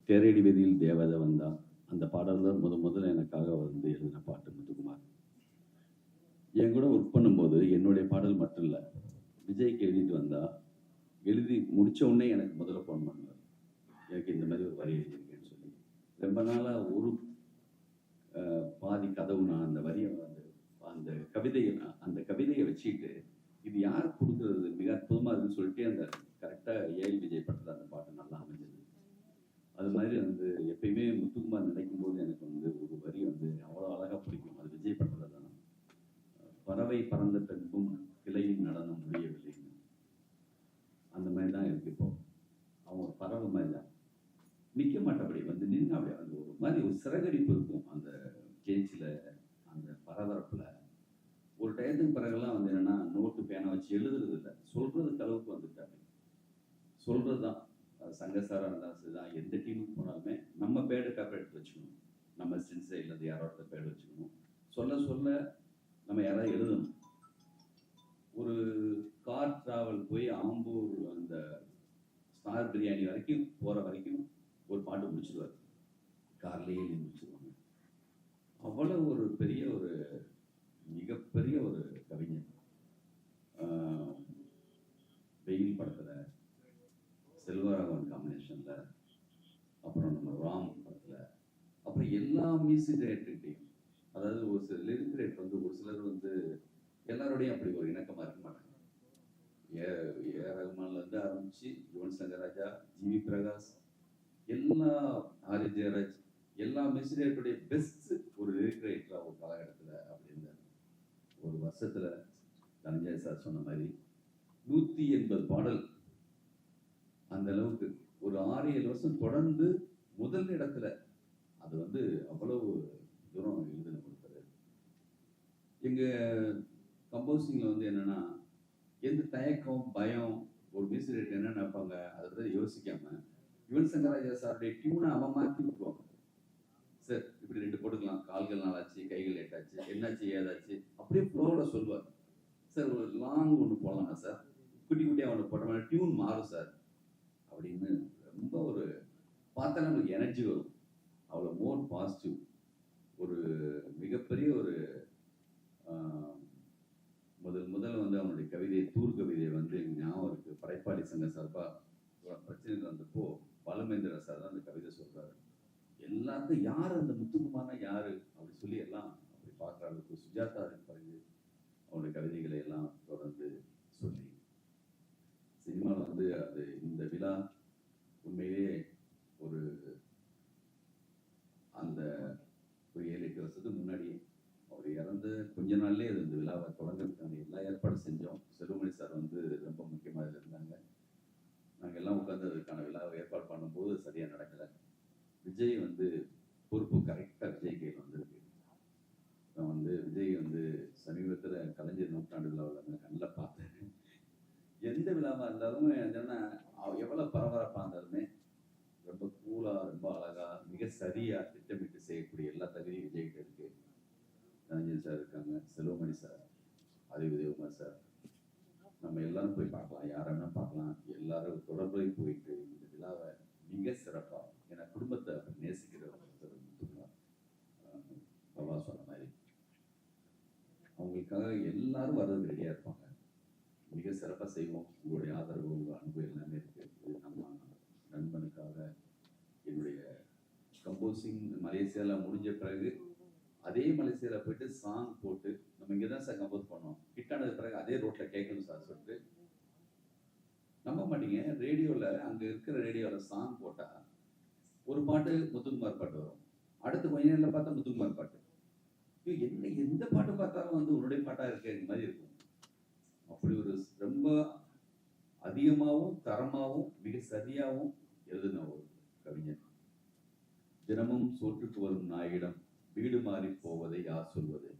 தேரடி வீதியில் தேவதை வந்தா அந்த பாடல் தான் முதல்ல எனக்காக வந்து எழுதின பாட்டு முத்துக்குமார். என் கூட ஒர்க் பண்ணும்போது என்னுடைய பாடல் மட்டும் இல்லை, விஜய்க்கு எழுதிட்டு வந்தா எழுதி முடிச்ச உடனே எனக்கு முதல்ல ஃபோன் பண்ணுவார், எனக்கு இந்த மாதிரி ஒரு வரி எழுதியிருக்கேன்னு சொல்லி. ரொம்ப நாளாக ஒரு பாதி கதவு நான் அந்த வரியை அந்த கவிதையை வச்சுக்கிட்டு இது யார் கொடுக்குறது மிக அற்புதமாக இருக்குன்னு சொல்லிட்டு அந்த கரெக்டாக ஏஎல் விஜய் படத்தில் அந்த பாட்டு நல்லா அமைஞ்சது. அது மாதிரி வந்து எப்பயுமே முத்துக்குமார் நினைக்கும் போது எனக்கு வந்து ஒரு வரி வந்து அவ்வளோ அழகாக பிடிக்கும். அது விஜய் படத்தில் தான், பறவை பறந்த பின்பும் கிளையின் நடனம் முடியவில்லை, அந்த மாதிரி தான் இருக்கு. இப்போ அவங்க ஒரு பறவை மாதிரி தான் நிற்க மாட்டபடி வந்து நின்று அப்படியே வந்து ஒரு மாதிரி ஒரு சிறகடிப்பு இருக்கும் அந்த கேச்சில், அந்த பரபரப்பில். ஒரு டயத்துக்கு பிறகுலாம் வந்து என்னென்னா நோட்டு பேனை வச்சு எழுதுறது இல்லை, சொல்கிறதுக்கு அளவுக்கு வந்துட்டாங்க. சொல்கிறது தான் சங்கசாராக இருந்தாலும் சரி தான், எந்த டீமுக்கு போனாலுமே நம்ம பேடு பேப்பர் எடுத்து வச்சுக்கணும், நம்ம ஸ்டென்ஸ் சைட்லேருந்து யாரோட பேடு வச்சுக்கணும், சொல்ல சொல்ல நம்ம யாராவது எழுதணும். ஒரு கார் டிராவல் போய் ஆம்பூர் அந்த ஸ்டார் பிரியாணி வரைக்கும் போகிற வரைக்கும் ஒரு பாட்டு முடிச்சிடுவார், கார்லேயே எழுதி முடிச்சிடுவாங்க. அவ்வளோ ஒரு பெரிய ஒரு மிகப்பெரிய ஒரு கவிஞர். வெயில் படத்தில் செல்வராகவன் காம்பினேஷனில், அப்புறம் நம்ம ராம் படத்தில், அப்புறம் எல்லா மியூசிக் டைரக்டர்கிட்டையும், அதாவது ஒரு சில லிரிக் ரைட்டர் வந்து ஒரு சிலர் வந்து எல்லாரோடையும் அப்படி ஒரு இணக்கமாக இருக்க மாட்டாங்க. ஏ ரகுமான்லேருந்து ஆரம்பித்து யுவன் சங்கர் ராஜா, ஜிவி பிரகாஷ், எல்லா ஆரி ஜெயராஜ், எல்லா மியூசிக் டைரக்டருடைய பெஸ்ட் ஒரு லிரிக் ரைட்டராக ஒரு காலகட்டத்தில் அப்படி இருந்தார். ஒரு வருஷத்தில் தனஞ்சய் சார் சொன்ன மாதிரி 180 பாடல், அந்த அளவுக்கு ஒரு 6-7 வருஷம் தொடர்ந்து முதல் இடத்துல, அது வந்து அவ்வளவு தூரம் எழுதின கொடுத்தாரு. எங்கள் கம்போசிங்கில் வந்து என்னென்னா எந்த தயக்கம் பயம், ஒரு மியூசிக் டைரக்டர் என்ன நினைப்பாங்க அதை பற்றி யோசிக்காம யுவன் சங்கர் ராஜா சாருடைய டியூனை அவன் மாற்றி விட்டுருவாங்க. சார் இப்படி 2 போட்டுக்கலாம், கால்கள் நாளாச்சு, கைகள் லேட்டாச்சு, என்னாச்சு ஏதாச்சு, அப்படியே ஃப்ளோவில் சொல்லுவார். சார் ஒரு லாங் ஒன்று போடலாமா சார், குட்டி குட்டியாக ஒன்று போட்டோம்னா டியூன் மாறும் சார் அப்படின்னு ரொம்ப ஒரு பார்த்தா நம்மளுக்கு எனர்ஜி வரும். அவ்வளோ மோர் பாசிட்டிவ். ஒரு மிகப்பெரிய ஒரு முதல்ல வந்து அவனுடைய கவிதை தூர் கவிதையை வந்து எங்கள் ஞாபகம் இருக்குது. படைப்பாளி சங்க சார்பாக பிரச்சனைகள் வந்தப்போ பாலுமேந்திர சார் தான் அந்த கவிதை சொல்கிறாரு. எல்லாருக்கும் யார் அந்த முத்துக்குமார்னா யாரு அப்படி சொல்லி எல்லாம் அப்படி பார்க்குற அளவுக்கு சுஜாதா பிறகு அவனுடைய கவிதைகளை எல்லாம் தொடர்ந்து சொல்லி சினிமாவில் வந்து அது இந்த விழா உண்மையிலேயே ஒரு அந்த ஒரு 7-8 வருஷத்துக்கு முன்னாடியே அவர் இறந்து கொஞ்ச நாள்லேயே அது இந்த விழாவை தொடங்கிறதுக்கான எல்லா ஏற்பாடும் செஞ்சோம். செல்வமணி சார் வந்து ரொம்ப முக்கியமாக இருந்தாங்க. நாங்கள் எல்லாம் உட்காந்து அதுக்கான விழாவை ஏற்பாடு பண்ணும்போது சரியாக நடக்கலை. விஜய் வந்து பொறுப்பு கரெக்டாக விஜய் கையில் வந்திருக்கு. நான் வந்து விஜய் வந்து சமீபத்தில் கலைஞர் நூற்றாண்டு விழாவில் நான் கண்ணில் பார்த்தேன். எந்த விழாவாக இருந்தாலும் என்னென்னா எவ்வளோ பரபரப்பாக இருந்தாலுமே ரொம்ப கூலாக, ரொம்ப அழகாக, மிக சரியாக திட்டமிட்டு செய்யக்கூடிய எல்லா தகுதியும் விஜய்கிட்ட இருக்கு. ரஞ்சித் சார் இருக்காங்க, செல்வமணி சார், உதயகுமார் சார், நம்ம எல்லாரும் போய் பார்க்கலாம், யாரை வேணால் பார்க்கலாம். எல்லாரும் தொடர்பு போயிட்டு இந்த விழாவை மிக சிறப்பாக, ஏன்னா குடும்பத்தை நேசிக்கிற பவா சொன்ன மாதிரி அவங்களுக்காக எல்லாரும் வர்றதுக்கு ரெடியாக இருப்பாங்க. மிக சிறப்பாக செய்வோம். உங்களுடைய ஆதரவு, உங்கள் அன்பு எல்லாமே இருக்குது. நம்ம நண்பனுக்காக என்னுடைய கம்போசிங் மலேசியாவில் முடிஞ்ச பிறகு அதே மலேசியாவில் போயிட்டு சாங் போட்டு நம்ம இங்கே தான் சார் கம்போஸ் பண்ணோம், ஹிட்டானது பிறகு அதே ரோட்டில் கேட்கணும் சார் சொல்லிட்டு, நம்ப மாட்டீங்க, ரேடியோவில் அங்கே இருக்கிற ரேடியோவில் சாங் போட்டால் ஒரு பாட்டு முத்துக்குமார் பாட்டு வரும், அடுத்து கொஞ்ச நேரத்தில் பார்த்தா முத்துக்குமார் பாட்டு, என்ன எந்த பாட்டு பார்த்தாலும் வந்து உன்னுடைய பாட்டாக இருக்க மாதிரி இருக்கும். அப்படி ஒரு ரொம்ப அதிகமாகவும் தரமாகவும் மிக சரியாகவும் எழுதின ஒரு கவிஞர். தினமும் சோற்றுக்கு வரும் நாயிடம் வீடு மாறி போவதை யார் சொல்வது,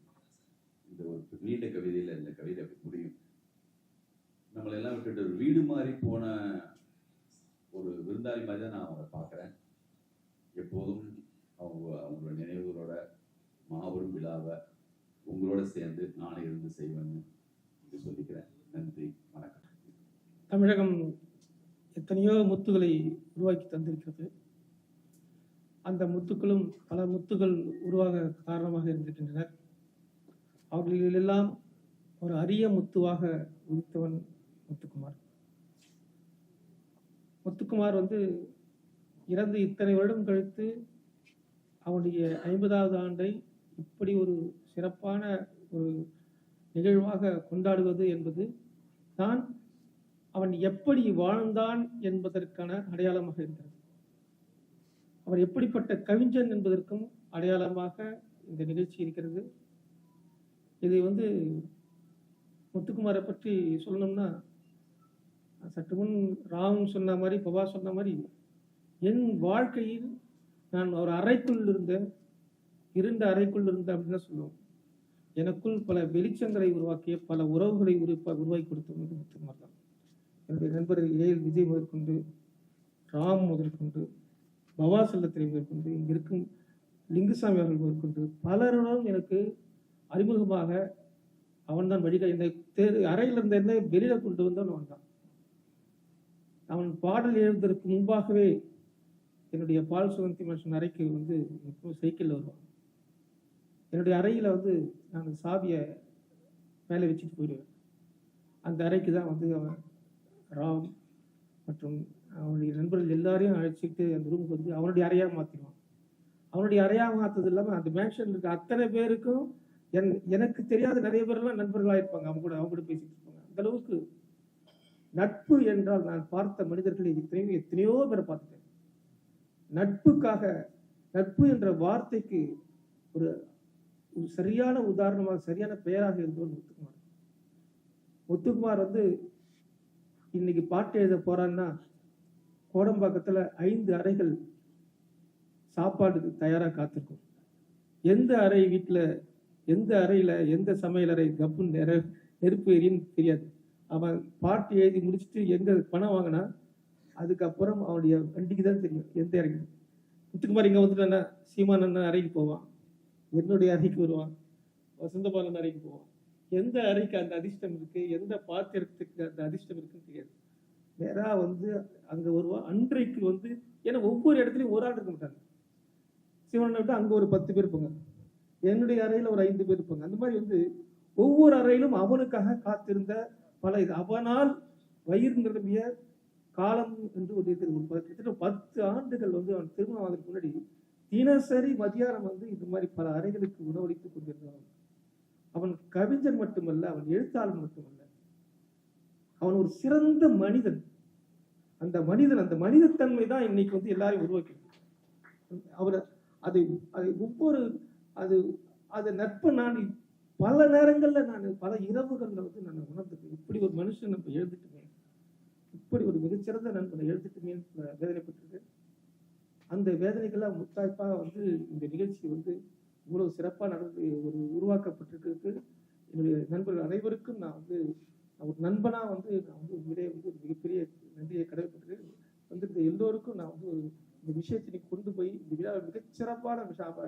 இந்த ஒரு நீண்ட கவிதையில் இந்த கவிதை முடியும். நம்மளெல்லாம் விட்டுட்டு ஒரு வீடு மாறி போன ஒரு விருந்தாளி மாதிரி தான் நான் அவரை பார்க்குறேன். எப்போதும் அவங்களோட நினைவுகளோட மாபெரும் விழாவை உங்களோட சேர்ந்து நானே இருந்து செய்வேன்னு சொல்லிக்கிறேன். நன்றி, வணக்கம். தமிழகம் எத்தனையோ முத்துகளை உருவாக்கி தந்திருக்கிறது. அந்த முத்துக்களும் பல முத்துகள் உருவாக காரணமாக இருந்திருக்கின்றனர். அவர்களிலெல்லாம் ஒரு அரிய முத்துவாக உதித்தவன் முத்துக்குமார். முத்துக்குமார் இறந்து இத்தனை வருடம் கழித்து அவனுடைய 50வது ஆண்டை இப்படி ஒரு சிறப்பான ஒரு நிகழ்வாக கொண்டாடுவது என்பது தான் அவன் எப்படி வாழ்ந்தான் என்பதற்கான அடையாளமாக இருக்கிறது. அவர் எப்படிப்பட்ட கவிஞன் என்பதற்கும் அடையாளமாக இந்த நிகழ்ச்சி இருக்கிறது. இதை முத்துக்குமாரை பற்றி சொல்லணும்னா, சற்று முன் ராம் சொன்ன மாதிரி, பவா சொன்ன மாதிரி, என் வாழ்க்கையில் நான் ஒரு அறைக்குள் இருந்தேன், இருண்ட அறைக்குள் இருந்தேன் அப்படின்னு சொல்லுவோம். எனக்குள் பல வெளிச்சங்களை உருவாக்கிய, பல உறவுகளை உருவாக்கி கொடுத்தது முத்துக்குமார் தான். என்னுடைய நண்பர் ஏஎல் விஜய் முதற்கொண்டு, ராம் முதற்கொண்டு, பவா செல்லத்திரை முதற்கொண்டு, இங்க இருக்கும் லிங்குசாமி அவர்கள் முதற்கொண்டு பலருடன் எனக்கு அறிமுகமாக அவன் தான் வழிகாட்டி. இந்த அறையில் இருந்த என்ன வெளியில கொண்டு வந்தவன் அவன் தான். அவன் பாடல் எழுதுவதற்கு முன்பாகவே என்னுடைய பால் சுகந்தி மனுஷன் அறைக்கு சைக்கிளில் வருவான். என்னுடைய அறையில் நான் சாவியை மேலே வச்சுட்டு போயிடுவேன். அந்த அறைக்கு தான் அவன் ராம் மற்றும் அவனுடைய நண்பர்கள் எல்லாரையும் அழைச்சிட்டு அந்த ரூமுக்கு அவனுடைய அறையாக மாற்றிடுவான். அவனுடைய அறையாக மாற்றது இல்லாமல் அந்த மேன்ஷன் இருக்க அத்தனை பேருக்கும் எனக்கு தெரியாத நிறைய பேர்லாம் நண்பர்களாக இருப்பாங்க. அவங்க கூட பேசிட்டு இருப்பாங்க. அந்த அளவுக்கு நட்பு என்றால் நான் பார்த்த மனிதர்களை எத்தனையோ பேரை பார்த்துட்டேன். நட்புக்காக, நட்பு என்ற வார்த்தைக்கு ஒரு சரியான உதாரணமாக, சரியான பெயராக இருந்தவர் முத்துக்குமார். முத்துக்குமார் இன்னைக்கு பாட்டு எழுத போறான்னா, கோடம்பாக்கத்துல 5 அறைகள் சாப்பாடுக்கு தயாரா காத்திருக்கும். எந்த அறை வீட்டுல, எந்த அறையில எந்த சமையலறை கப்புன்னு நெருப்பு எரின்னு தெரியாது. அவன் பாட்டு எழுதி முடிச்சுட்டு எங்க பணம் வாங்கினா அதுக்கப்புறம் அவனுடைய வண்டிக்கு தான் தெரியும் எந்த அறைக்கு. முத்துக்குமார் இங்க வந்துட்டானா சீமான் அண்ணன் அறைக்கு போவான், என்னுடைய அறைக்கு வருவான், வசந்தபாலன் அறைக்கு போவான். எந்த அறைக்கு அந்த அதிர்ஷ்டம் இருக்கு, எந்த பாத்திரத்துக்கு அந்த அதிர்ஷ்டம் இருக்குன்னு தெரியாது. நேரா அங்க வருவான். அன்றைக்கு ஏன்னா ஒவ்வொரு இடத்துலயும் ஒரு ஆள் இருக்க மாட்டாங்க. சிவனை விட்டு அங்க ஒரு 10 பேர் இருப்பாங்க, என்னுடைய அறையில ஒரு 5 பேர் இருப்பாங்க. அந்த மாதிரி ஒவ்வொரு அறையிலும் அவனுக்காக காத்திருந்த பல இது. அவனால் வயிறு நிரம்பிய காலம் என்று ஒரு கிட்டத்தட்ட 10 ஆண்டுகள் அவன் திருமணம் ஆகிறதுக்கு முன்னாடி தினசரி மதியானம் இந்த மாதிரி பல அறைகளுக்கு உணவளித்துக் கொண்டிருந்தான். அவன் கவிஞர் மட்டுமல்ல, அவன் எழுத்தாளர் மட்டுமல்ல, அவன் ஒரு சிறந்த மனிதன். அந்த மனிதத்தன்மை தான் இன்னைக்கு எல்லாரையும் உருவாக்கி அவர் அதை ஒவ்வொரு அது நட்பு நான் பல நேரங்கள்ல பல இரவுகள்ல நான் உணர்ந்துட்டேன். இப்படி ஒரு மனுஷன் நம்ம எழுதிட்டுமே, இப்படி ஒரு மிகச்சிறந்த நண்பனை எழுதிட்டுமே வேதனைப்பட்டிருக்கு. அந்த வேதனைகள்லாம் முத்தாய்ப்பா இந்த நிகழ்ச்சி இவ்வளவு சிறப்பா நடந்து உருவாக்கப்பட்டிருக்கு. என்னுடைய நண்பர்கள் அனைவருக்கும் நான் ஒரு நண்பனா நான் உண்மையிலே மிகப்பெரிய நன்றியை கடமைப்பட்டிருக்கேன். எல்லோருக்கும் நான் இந்த விஷயத்தை கொண்டு போய் இந்த விழாவை மிகச்சிறப்பான விஷயம்,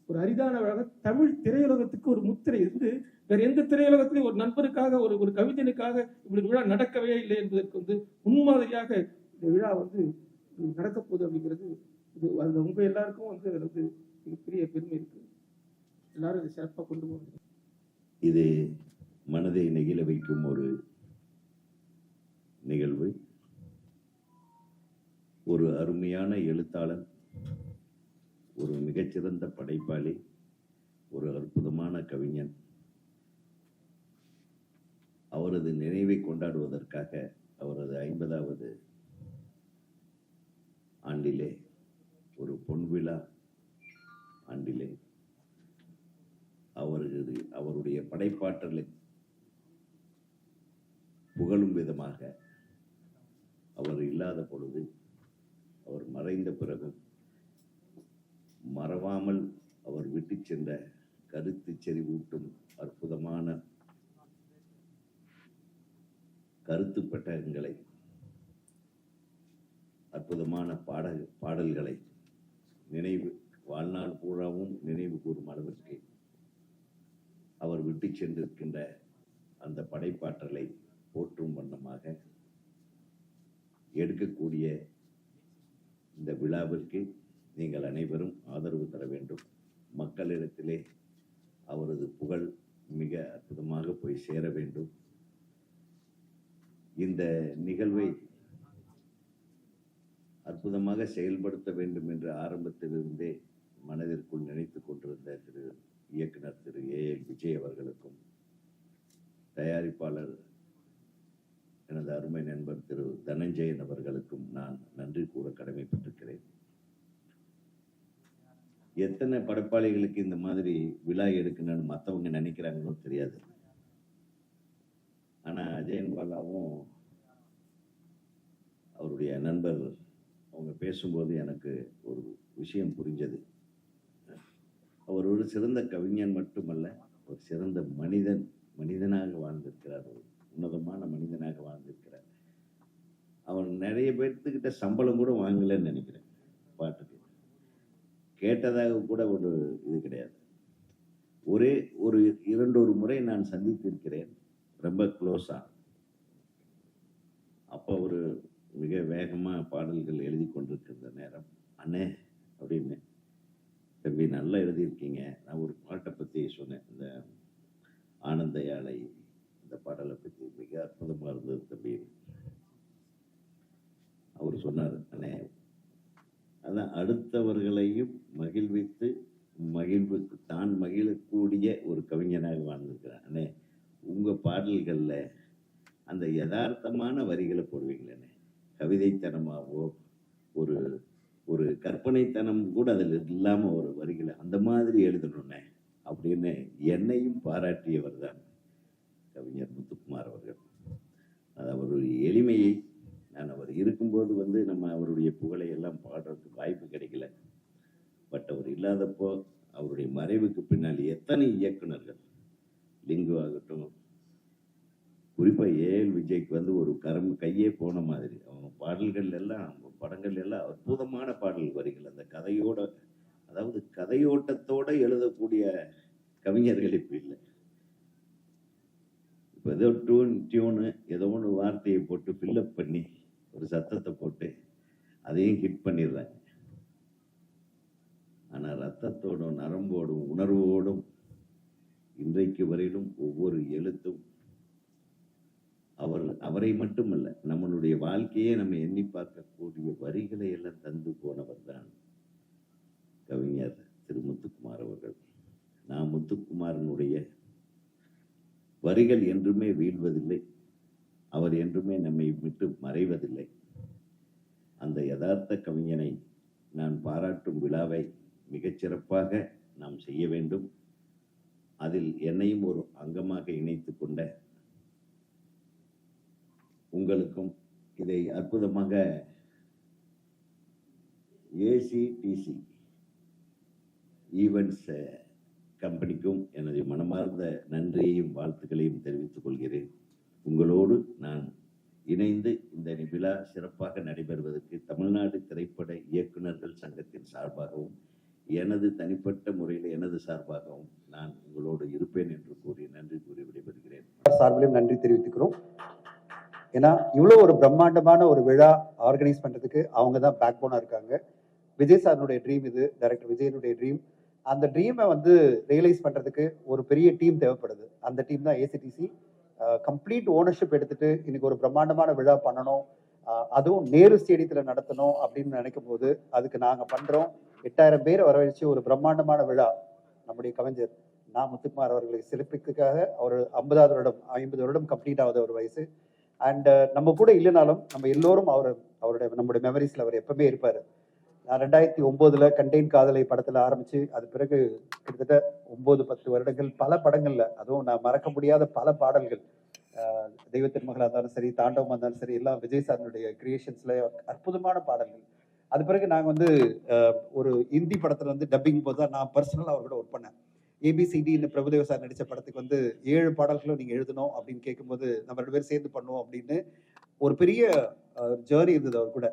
ஒரு அரிதான விழாவை தமிழ் திரையுலகத்துக்கு ஒரு முத்திரை வேற எந்த திரையுலகத்திலையும் ஒரு நண்பருக்காக, ஒரு கவிஞனுக்காக இப்படி விழா நடக்கவே இல்லை என்பதற்கு முன்மாதிரியாக இந்த விழா நடக்க போகுது அப்படிங்கிறது அது உங்க எல்லாருக்கும் அது மிகப்பெரிய பெருமை இருக்கு. எல்லாரும் இதை சிறப்பாக கொண்டு போகணும். இது மனதை நெகிழ வைக்கும் ஒரு நிகழ்வு. ஒரு அருமையான எழுத்தாளன், ஒரு மிகச்சிறந்த படைப்பாளி, ஒரு அற்புதமான கவிஞன், அவரது நினைவை கொண்டாடுவதற்காக அவரது 50வது ஆண்டிலே, ஒரு பொன்விழா ஆண்டிலே அவருடைய படைப்பாற்றலை புகழும் விதமாக அவர் இல்லாத பொழுது, அவர் மறைந்த பிறகும் மறவாமல் அவர் விட்டு சென்ற கருத்து செறிவூட்டும் அற்புதமான கருத்து பெட்டகங்களை, அற்புதமான பாடல்களை வாழ்நாள் பூராவும் நினைவு கூறும் அளவிற்கு அவர் விட்டு சென்றிருக்கின்ற அந்த படைப்பாற்றலை போற்றும் வண்ணமாக எடுக்கக்கூடிய இந்த விழாவிற்கு நீங்கள் அனைவரும் ஆதரவு தர வேண்டும். மக்களிடத்திலே அவரது புகழ் மிக அற்புதமாக போய் சேர வேண்டும். இந்த நிகழ்வை அற்புதமாக செயல்படுத்த வேண்டும் என்று ஆரம்பத்திலிருந்தே மனதிற்குள் நினைத்து கொண்டிருந்த இயக்குனர் திரு ஏஎல் விஜய் அவர்களுக்கும், தயாரிப்பாளர் எனது அருமை நண்பர் திரு தனஞ்சயன் அவர்களுக்கும் நான் நன்றி கூற கடமைப்பட்டிருக்கிறேன். எத்தனை படைப்பாளிகளுக்கு இந்த மாதிரி விழா எடுக்கணும்னு மற்றவங்க நினைக்கிறாங்களோ தெரியாது. ஆனால் அஜயன் பாலாவும் அவருடைய நண்பர் அவங்க பேசும்போது எனக்கு ஒரு விஷயம் புரிஞ்சது. அவர் ஒரு சிறந்த கவிஞன் மட்டுமல்ல, ஒரு சிறந்த மனிதனாக வாழ்ந்திருக்கிறார். ஒரு உன்னதமான மனிதனாக வாழ்ந்திருக்கிறார். அவர் நிறைய பேர்த்துக்கிட்ட சம்பளம் கூட வாங்கலைன்னு நினைக்கிறேன். பாட்டுக்கு கேட்டதாக கூட ஒரு இது கிடையாது. ஒரு 2 முறை நான் சந்தித்திருக்கிறேன், ரொம்ப க்ளோஸா. அப்போ ஒரு மிக வேகமாக பாடல்கள் எழுதி கொண்டிருக்கிற நேரம், அண்ணே அப்படின்னு, தம்பி நல்லா எழுதியிருக்கீங்க. நான் ஒரு பாட்டை பற்றி சொன்னேன், இந்த ஆனந்த யாழை, இந்த பாடலை பற்றி மிக அற்புதமாக இருந்தது தம்பி. அவர் சொன்னார், அண்ணே அதான் அடுத்தவர்களையும் மகிழ்வித்து மகிழ்வுக்கு தான் மகிழக்கூடிய ஒரு கவிஞனாக வாழ்ந்திருக்கிறேன். அண்ணே உங்கள் பாடல்களில் அந்த யதார்த்தமான வரிகளை போடுவீங்களே, கவிதைத்தனமாகவோ ஒரு ஒரு கற்பனைத்தனம் கூட அதில் இல்லாமல் ஒரு வரிகளை அந்த மாதிரி எழுதணுன்னே அப்படின்னு என்னையும் பாராட்டியவர் தான் கவிஞர் முத்துக்குமார் அவர்கள். அது அவருடைய எளிமையை, நான் அவர் இருக்கும்போது நம்ம அவருடைய புகழை எல்லாம் பாடுறதுக்கு வாய்ப்பு கிடைக்கல. பட் அவர் இல்லாதப்போ அவருடைய மறைவுக்கு பின்னால் எத்தனை இயக்குனர்கள், லிங்கு ஆகட்டும், குறிப்பாக ஏஎல் விஜய்க்கு ஒரு கையே போன மாதிரி அவங்க பாடல்கள் எல்லாம், படங்கள் எல்லாம் அற்புதமான பாடல் வரிகள். அந்த கதையோட, அதாவது கதையோட்டத்தோட எழுதக்கூடிய கவிஞர்கள் இப்போ இல்லை. இப்போ ஏதோ டியூனு ஏதோ ஒன்று வார்த்தையை போட்டு ஃபில்லப் பண்ணி ஒரு சத்தத்தை போட்டு அதையும் ஹிட் பண்ணிடுறாங்க. ஆனால் ரத்தத்தோடும் நரம்போடும் உணர்வோடும் இன்றைக்கு வரையிலும் ஒவ்வொரு எழுத்தும் அவரை மட்டுமல்ல, நம்மளுடைய வாழ்க்கையே நம்ம எண்ணி பார்க்கக்கூடிய வரிகளை எல்லாம் தந்து போனவர் தான் கவிஞர் திரு முத்துக்குமார் அவர்கள். நான் முத்துக்குமாரனுடைய வரிகள் என்றுமே வீழ்வதில்லை, அவர் என்றுமே நம்மை விட்டு மறைவதில்லை. அந்த யதார்த்த கவிஞனை நான் பாராட்டும் விழாவை மிகச்சிறப்பாக நாம் செய்ய வேண்டும். அதில் என்னையும் ஒரு அங்கமாக இணைத்து கொண்ட உங்களுக்கும், இதை அற்புதமாக ஏசிடிசி ஈவெண்ட்ஸ் கம்பெனிக்கும் எனது மனமார்ந்த நன்றியையும் வாழ்த்துக்களையும் தெரிவித்துக் கொள்கிறேன். உங்களோடு நான் இணைந்து இந்த விழா சிறப்பாக நடைபெறுவதற்கு தமிழ்நாடு திரைப்பட இயக்குநர்கள் சங்கத்தின் சார்பாகவும் எனது தனிப்பட்ட முறையில் எனது சார்பாகவும் நான் உங்களோடு இருப்பேன் என்று கூறி நன்றி கூறி விடைபெறுகிறேன். சார்பிலும் நன்றி தெரிவித்துக்கிறோம். ஏன்னா இவ்வளோ ஒரு பிரம்மாண்டமான ஒரு விழா ஆர்கனைஸ் பண்ணுறதுக்கு அவங்க தான் பேக் போனாக இருக்காங்க. விஜய் சாருடைய ட்ரீம் இது, டைரக்டர் விஜயனுடைய ட்ரீம். அந்த ட்ரீமை ரியலைஸ் பண்ணுறதுக்கு ஒரு பெரிய டீம் தேவைப்படுது. அந்த டீம் தான் ஏசிடிசி. கம்ப்ளீட் ஓனர்ஷிப் எடுத்துட்டு இன்னைக்கு ஒரு பிரம்மாண்டமான விழா பண்ணணும், அதுவும் நேரு ஸ்டேடியத்தில் நடத்தணும் அப்படின்னு நினைக்கும் போது அதுக்கு நாங்கள் பண்ணுறோம். 8000 பேரை வரவழைச்சு ஒரு பிரம்மாண்டமான விழா நம்முடைய கவிஞர் முத்துக்குமார் அவர்களை சிறப்பிக்கிறதுக்காக. அவர் 50 வருடம் கம்ப்ளீட் ஆகுது அவர் வயசு. அண்ட் நம்ம கூட இல்லைனாலும் நம்ம எல்லோரும் நம்முடைய மெமரிஸ்ல அவர் எப்பவுமே இருப்பாரு. நான் 2009 கண்டெயின் காதலை படத்துல ஆரம்பிச்சு அது பிறகு கிட்டத்தட்ட 9-10 வருடங்கள் பல படங்கள்ல, அதுவும் நான் மறக்க முடியாத பல பாடல்கள், தெய்வ திருமகளா இருந்தாலும் சரி, தாண்டவமா இருந்தாலும் சரி, எல்லாம் விஜய் சாருடைய கிரியேஷன்ஸ்ல அற்புதமான பாடல்கள். அது பிறகு நாங்க ஒரு ஹிந்தி படத்துல டப்பிங் போது தான் நான் பர்சனலா அவர் கூட ஒர்க் பண்ணேன். ஏபிசிடின்னு பிரபுதேவ சார் நடித்த படத்துக்கு 7 பாடல்களும் நீங்கள் எழுதணும் அப்படின்னு கேட்கும்போது நம்ம 2 பேரும் சேர்ந்து பண்ணுவோம் அப்படின்னு ஒரு பெரிய ஜேர்னி இருந்தது அவர் கூட.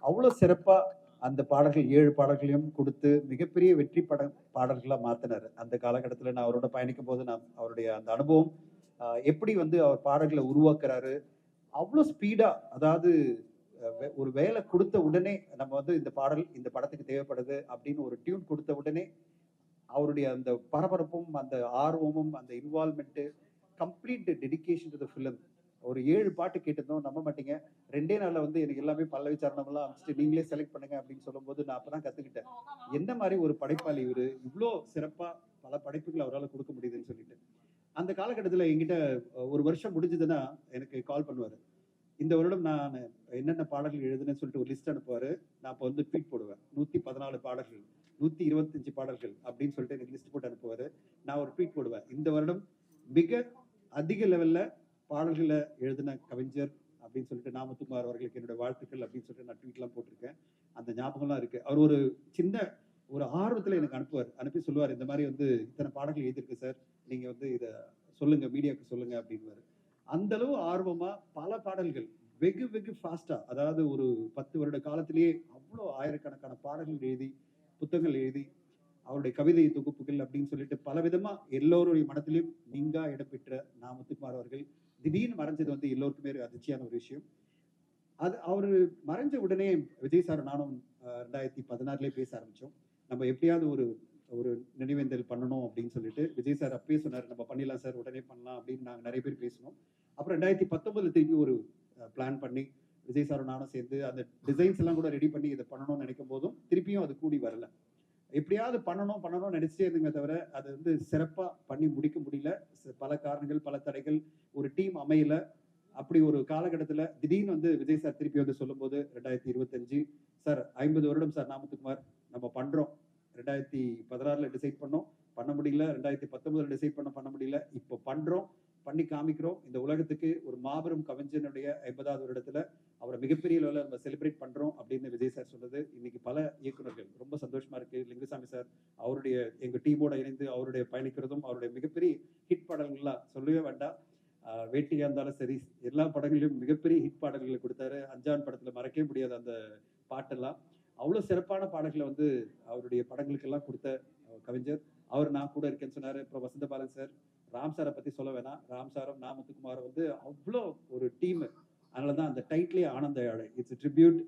அவ்வளோ சிறப்பாக அந்த பாடல்கள் 7 பாடல்களையும் கொடுத்து மிகப்பெரிய வெற்றி பாடல்களாக மாற்றினார். அந்த காலகட்டத்தில் நான் அவரோட பயணிக்கும் போது அவருடைய அந்த அனுபவம் எப்படி அவர் பாடல்களை உருவாக்குறாரு, அவ்வளோ ஸ்பீடாக, அதாவது ஒரு வேலை கொடுத்த உடனே நம்ம வந்து இந்த பாடல் இந்த படத்துக்கு தேவைப்படுது அப்படின்னு ஒரு டியூன் கொடுத்த உடனே அவருடைய அந்த பரபரப்பும் அந்த ஆர்வமும் அந்த involvement complete dedication to the film. ஒரு 7 பாட்டு கேட்டிருந்தோம், நம்ப மாட்டீங்க. 2 நாள்ல வந்து எனக்கு எல்லாமே பல்லவி சரணம் எல்லாம் அமைச்சிட்டு நீங்களே செலக்ட் பண்ணுங்க அப்படின்னு சொல்லும்போது நான் அப்பதான் கத்துக்கிட்டேன் என்ன மாதிரி ஒரு படைப்பாளி இவரு, இவ்வளோ சிறப்பா பல படைப்புகள் அவரால் கொடுக்க முடியுதுன்னு சொல்லிட்டு. அந்த காலகட்டத்தில் என்கிட்ட ஒரு வருஷம் முடிஞ்சதுன்னா எனக்கு கால் பண்ணுவாரு. இந்த வருடம் நான் என்னென்ன பாடல்கள் எழுதுனேன்னு சொல்லிட்டு ஒரு லிஸ்ட் அனுப்புவாரு. நான் இப்போ வந்து ட்வீட் போடுவேன், 114 பாடல்கள், 125 பாடல்கள் அப்படின்னு சொல்லிட்டு எனக்கு லிஸ்ட் போட்டு அனுப்புவாரு. நான் ஒரு ட்வீட் போடுவேன், இந்த வருடம் மிக அதிக லெவல்ல பாடல்களை எழுதின கவிஞர் அப்படின்னு சொல்லிட்டு நாமத்துக்குமார் அவர்களுக்கு என்னோட வாழ்த்துக்கள் அப்படின்னு சொல்லிட்டு நான் ட்வீட்லாம் போட்டிருக்கேன். அந்த ஞாபகம்லாம் இருக்கு. அவர் ஒரு சின்ன ஒரு ஆர்வத்தில் எனக்கு அனுப்புவார். அனுப்பி சொல்லுவார், இந்த மாதிரி வந்து இத்தனை பாடல்கள் எழுதியிருக்கு சார், நீங்க வந்து இதை சொல்லுங்க, மீடியாவுக்கு சொல்லுங்க அப்படின்வாரு. அந்த அளவு ஆர்வமா பல பாடல்கள் வெகு வெகு ஃபாஸ்டா, அதாவது ஒரு 10 வருட காலத்திலேயே அவ்வளோ ஆயிரக்கணக்கான பாடல்கள் எழுதி புத்தகங்கள் எழுதி அவருடைய கவிதை தொகுப்புகள் அப்படின்னு சொல்லிட்டு பல விதமா எல்லோருடைய மனத்திலையும் நீங்கா இடம்பெற்ற நாமத்துக்குமார் அவர்கள் திடீர்னு மறைஞ்சது வந்து எல்லோருக்குமே ஒரு அதிர்ச்சியான ஒரு விஷயம். அது அவரு மறைஞ்ச உடனே விஜய் சார் நானும் 2016 பேச ஆரம்பிச்சோம். நம்ம எப்படியாவது ஒரு ஒரு நினைவேந்தல் பண்ணணும் அப்படின்னு சொல்லிட்டு விஜய் சார் அப்பயே சொன்னார், நம்ம பண்ணிடலாம் சார், உடனே பண்ணலாம் அப்படின்னு நாங்கள் நிறைய பேர் பேசணும். அப்புறம் 2019 திருப்பி ஒரு பிளான் பண்ணி விஜய் சாரும் நானும் சேர்ந்து அந்த டிசைன்ஸ் எல்லாம் கூட ரெடி பண்ணி இதை பண்ணணும்னு நினைக்கும் போதும் திருப்பியும் அது கூடி வரல. எப்படியாவது பண்ணணும்னு நினைச்சிட்டே இருந்துங்க தவிர அதை வந்து சிறப்பா பண்ணி முடிக்க முடியல. பல காரணங்கள், பல தடைகள், ஒரு டீம் அமையல. அப்படி ஒரு காலகட்டத்தில் திடீர்னு வந்து விஜய் சார் திருப்பி வந்து சொல்லும் போது 2025 சார் 50 வருடம் சார் நாமத்துக்குமார் நம்ம பண்றோம். 2016 டிசைட் பண்ணோம், பண்ண முடியல. 2019 டிசைட் பண்ண முடியல. இப்போ பண்றோம், பண்ணி காமிக்கிறோம். இந்த உலகத்துக்கு ஒரு மாபெரும் கவிஞனுடைய 50வது வருடத்துல அவரை மிகப்பெரிய அளவில் நம்ம செலிப்ரேட் பண்றோம் அப்படின்னு விஜய் சார் சொன்னது இன்னைக்கு பல இயக்குநர்கள் ரொம்ப சந்தோஷமா இருக்கு. லிங்குசாமி சார் அவருடைய எங்க டீமோட இணைந்து அவருடைய பயணிக்கிறதும் அவருடைய மிகப்பெரிய ஹிட் பாடல்கள்லாம் சொல்லவே வேண்டாம். வேட்டியா இருந்தாலும் சரி, எல்லா படங்களிலும் மிகப்பெரிய ஹிட் பாடல்களை கொடுத்தாரு. அஞ்சான் படத்துல மறக்கவே முடியாத அந்த பாட்டெல்லாம் அவ்வளோ சிறப்பான பாடல்களை வந்து அவருடைய படங்களுக்கெல்லாம் கொடுத்த கவிஞர் அவர். நான் கூட இருக்கேன்னு சொன்னாரு. அப்புறம் வசந்த பாலன் சார், ராம் சாரை பத்தி சொல்ல வேணாம். ராம் சாரும் நாமத்துக்குமார் வந்து அவ்வளோ ஒரு டீம். அதனாலதான் அந்த டைட்டிலே ஆனந்த யாழை, இட்ஸ் ட்ரிபியூட்.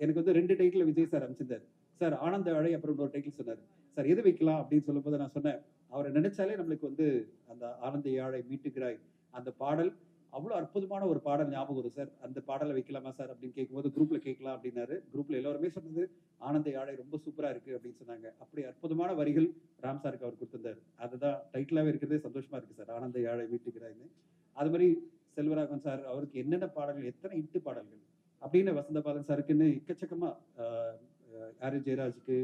எனக்கு வந்து 2 டைட்டில் விஜய் சார் அமைச்சிருந்தாரு. சார் ஆனந்த யாழை, அப்புறம் ஒரு டைட்டில் சொன்னார். சார் எது வைக்கலாம் அப்படின்னு சொல்லும் போது நான் சொன்னேன், அவரை நினைச்சாலே நம்மளுக்கு வந்து அந்த ஆனந்த யாழை மீட்டுகிறாய் அந்த பாடல் அவ்வளோ அற்புதமான ஒரு பாடல் ஞாபகம் வரும் சார். அந்த பாடலை வைக்கலாமா சார் அப்படின்னு கேட்கும்போது குரூப்ல கேட்கலாம் அப்படின்னாரு. குரூப்ல எல்லாருமே சொன்னது ஆனந்த யாழை ரொம்ப சூப்பரா இருக்கு அப்படின்னு சொன்னாங்க. அப்படி அற்புதமான வரிகள் ராம் சாருக்கு அவர் கொடுத்திருந்தாரு. அதுதான் டைட்டிலாவே இருக்கிறதே சந்தோஷமா இருக்கு சார், ஆனந்த யாழை மீட்டுகிறாய்னு. அது மாதிரி செல்வராகவன் சார் அவருக்கு என்னென்ன பாடல்கள், எத்தனை இட்டு பாடல்கள் அப்படின்னு வசந்த பாலன் சாருக்குன்னு எக்கச்சக்கமா, ஆர் ஜெயராஜுக்கு,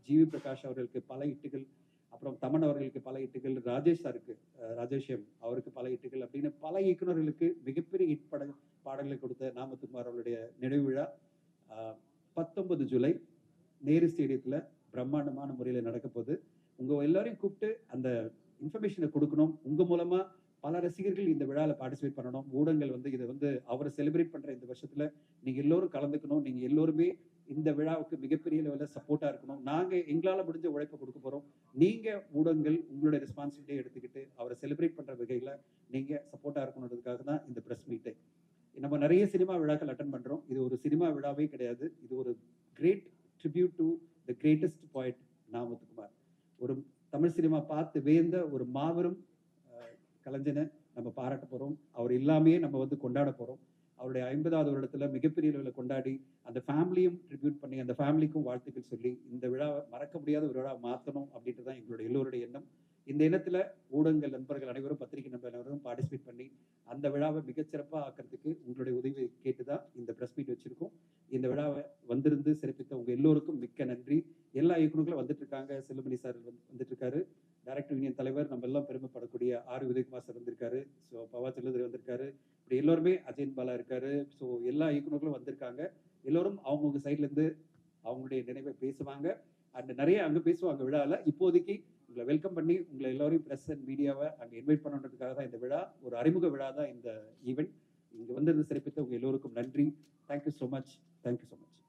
ஜிவி பிரகாஷ் அவர்களுக்கு பல இட்டுகள், அப்புறம் தமன் அவர்களுக்கு பல இட்டுகள், ராஜேஷ் சாருக்கு, ராஜேஷம் அவருக்கு பல இட்டுகள் அப்படின்னு பல இயக்குநர்களுக்கு மிகப்பெரிய ஹிட் பாடல்களை கொடுத்த நாமத்துக்குமார் அவருடைய நினைவு விழா 19 ஜூலை நேரு ஸ்டேடியத்துல பிரம்மாண்டமான முறையில் நடக்க போகுது. உங்க எல்லாரையும் கூப்பிட்டு அந்த இன்ஃபர்மேஷனை கொடுக்கணும். உங்க மூலமா பல ரசிகர்கள் இந்த விழாவில் பார்ட்டிசிபேட் பண்ணணும். ஊடகங்கள் வந்து இதை வந்து அவரை செலிப்ரேட் பண்ற இந்த வருஷத்துல நீங்க எல்லோரும் கலந்துக்கணும். நீங்க எல்லோருமே இந்த விழாவுக்கு மிகப்பெரிய லெவலில் சப்போர்ட்டா இருக்கணும். நாங்க எங்களால முடிஞ்ச உழைப்பை கொடுக்க போறோம். நீங்க ஊடகங்கள் உங்களுடைய ரெஸ்பான்சிபிலிட்டியை எடுத்துக்கிட்டு அவரை செலிப்ரேட் பண்ற வகையில நீங்க சப்போர்ட்டா இருக்கணுன்றதுக்காக தான் இந்த பிரஸ் மீட்டை. நம்ம நிறைய சினிமா விழாக்கள் அட்டன் பண்றோம். இது ஒரு சினிமா விழாவே கிடையாது. இது ஒரு great tribute to the greatest point நாமத்துக்குமார். ஒரு தமிழ் சினிமா பார்த்து வேந்த ஒரு மாபெரும் கலைஞனை நம்ம பாராட்ட போறோம். அவர் இல்லாமையே நம்ம வந்து கொண்டாட போறோம். அவருடைய 50வது வருடத்துல மிகப்பெரிய அளவில் கொண்டாடி அந்த ஃபேமிலியும் ட்ரிபியூட் பண்ணி அந்த ஃபேமிலிக்கும் வாழ்த்துக்கள் சொல்லி இந்த விழாவை மறக்க முடியாத ஒரு விழாவை மாற்றணும் அப்படின்ட்டு தான் எங்களுடைய எல்லோருடைய எண்ணம். இந்த எண்ணத்துல ஊடகங்கள் நண்பர்கள் அனைவரும், பத்திரிகை நண்பர்கள் அனைவரும் பார்ட்டிசிபேட் பண்ணி அந்த விழாவை மிகச்சிறப்பாக ஆக்கிறதுக்கு உங்களுடைய உதவி கேட்டுதான் இந்த பிரஸ் மீட் வச்சிருக்கோம். இந்த விழாவை வந்திருந்து சிறப்பித்த உங்க எல்லோருக்கும் மிக்க நன்றி. எல்லா இயக்குநர்களும் வந்துட்டு இருக்காங்க. செல்லுமணி சார் வந்துட்டு இருக்காரு. டைரக்டர் யூனியன் தலைவர், நம்ம எல்லாம் பெருமைப்படக்கூடிய ஆர் உதயகுமார் சார் வந்திருக்காரு. ஸோ பவா செல்லுதர் வந்திருக்காரு. இப்படி எல்லோருமே, அஜயன் பாலா இருக்காரு. ஸோ எல்லா இயக்குநர்களும் வந்திருக்காங்க. எல்லோரும் அவங்கவுங்க சைட்ல இருந்து அவங்களுடைய நினைவை பேசுவாங்க. அண்ட் நிறைய அங்க பேசுவாங்க விழாவில். இப்போதைக்கு உங்களை வெல்கம் பண்ணி உங்களை எல்லாரையும் பிரஸ் அண்ட் மீடியாவை அங்கே இன்வைட் பண்ணுறதுக்காக தான் இந்த விழா. ஒரு அறிமுக விழா தான் இந்த ஈவெண்ட். இங்கே வந்து சிறப்பித்த உங்க எல்லோருக்கும் நன்றி. Thank you so much. Thank you so much.